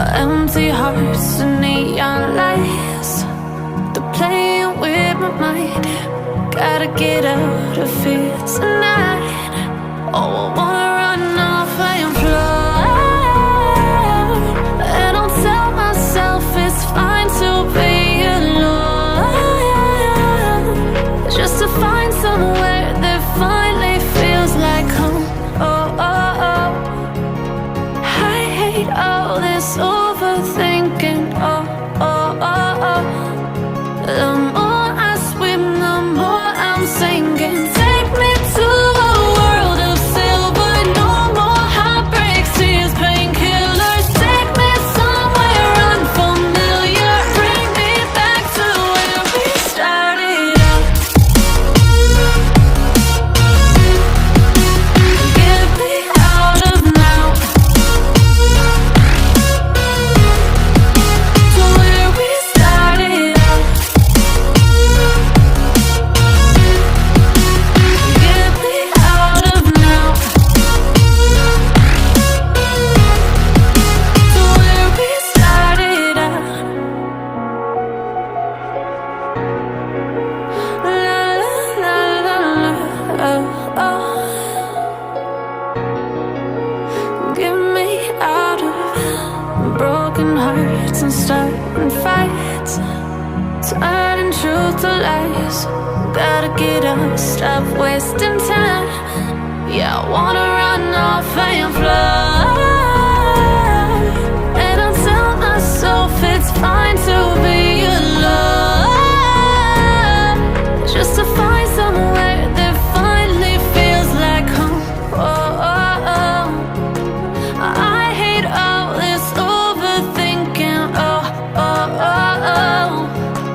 Empty hearts and neon lights, they're playing with my mind. Gotta get out of here tonight. Oh, I wanna run off and fly, and I'll tell myself it's fine to be alone, just to find somewhere that finally feels like home. Oh, oh, oh. I hate all this overthinking. Oh, oh, oh, oh. The more I swim, the more I'm sinking. Take me to a world of silver. No more heartbreaks, tears, painkillers. Take me somewhere unfamiliar. Bring me back to where we started out. Get me out of now, to where we started out. Get me out of now, to where we started out. La la la la, oh, oh. Get me out of broken hearts and starting fights, turning truth to lies. Gotta get up, stop wasting time. Yeah, I wanna run off and fly, and I'll tell myself it's fine to be alone, just to find somewhere that finally feels like home. Oh, oh, oh. I hate all this overthinking. Oh, oh, oh, oh.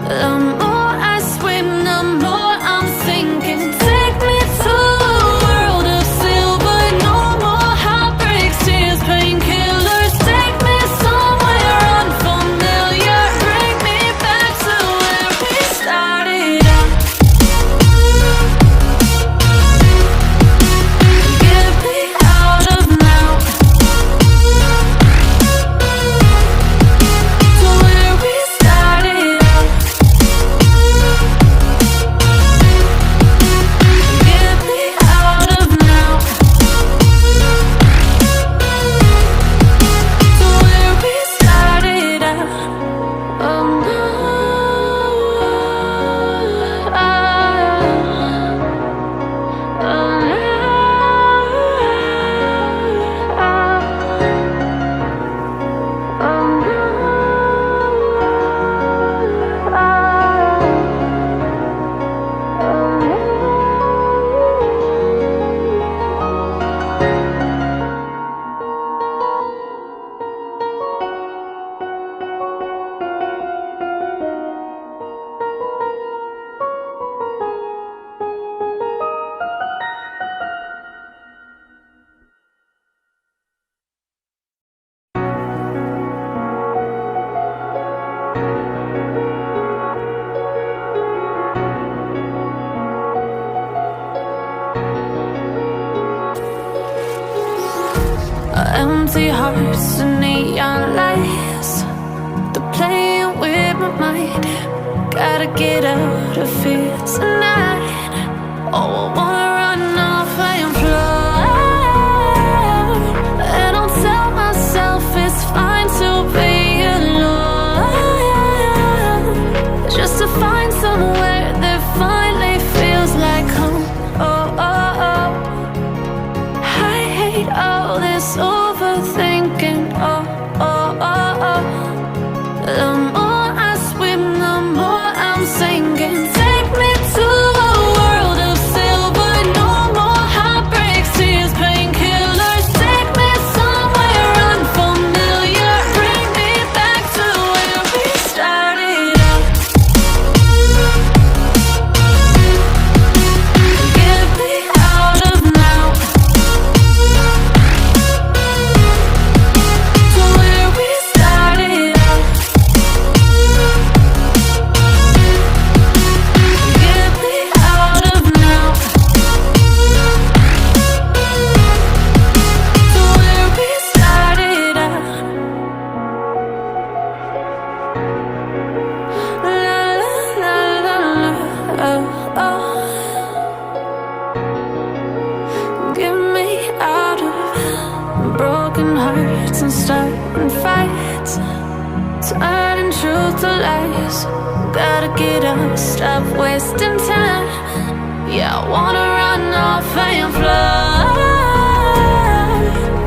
The more I swim, the more I'm sinking. Take me to a world of silver. No more heartbreaks, tears, painkillers. Take me somewhere unfamiliar. Bring me back to where we started out. Get me out of now, to where we started out. Get me out of now, to where we started out. Oh no, empty hearts and neon lights, they're playing with my mind. Gotta get out of here tonight. Oh, I wanna run off and fly, and I'll tell myself it's fine to be alone, just to find somewhere that finally feels like home. Oh, oh, oh. I hate all this overthinking. Oh, oh, oh, oh. The more I swim, the more I'm sinking. Take me to a world of silver. fights and starting fights, turning truth to lies. Gotta get up, stop wasting time. Yeah, I wanna run off and fly.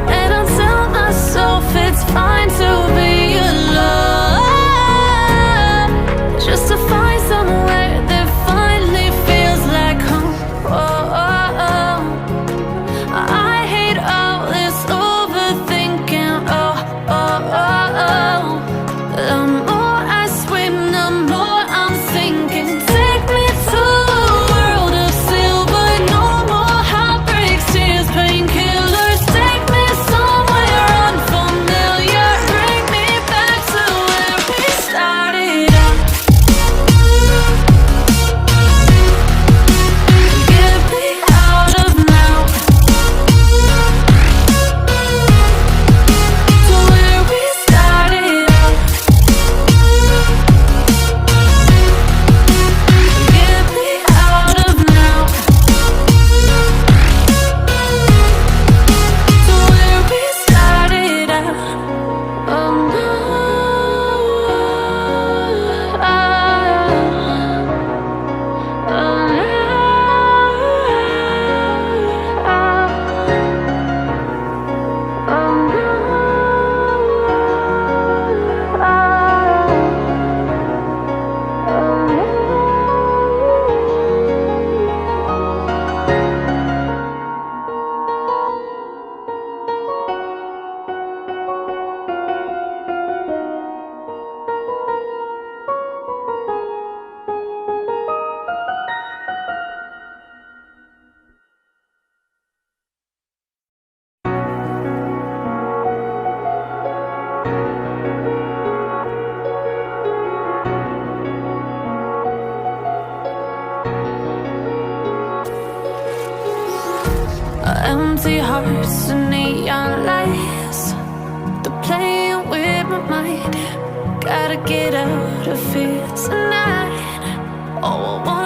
And I tell myself it's fine to be alone, just to find somewhere that finally feels like home. Oh, oh, oh. I hate all this overthinking. Oh, oh, oh, oh. The more I swim, the more I'm sinking. Take me to a world of silver. No more heartbreaks, tears, painkillers. Take me somewhere unfamiliar. Bring me back to where we started out. Get me out of now, to where we started out. Get me out of now, to where we started out. Oh no, empty hearts and neon lights, they're playing with my mind. Gotta get out of here tonight. Oh, I want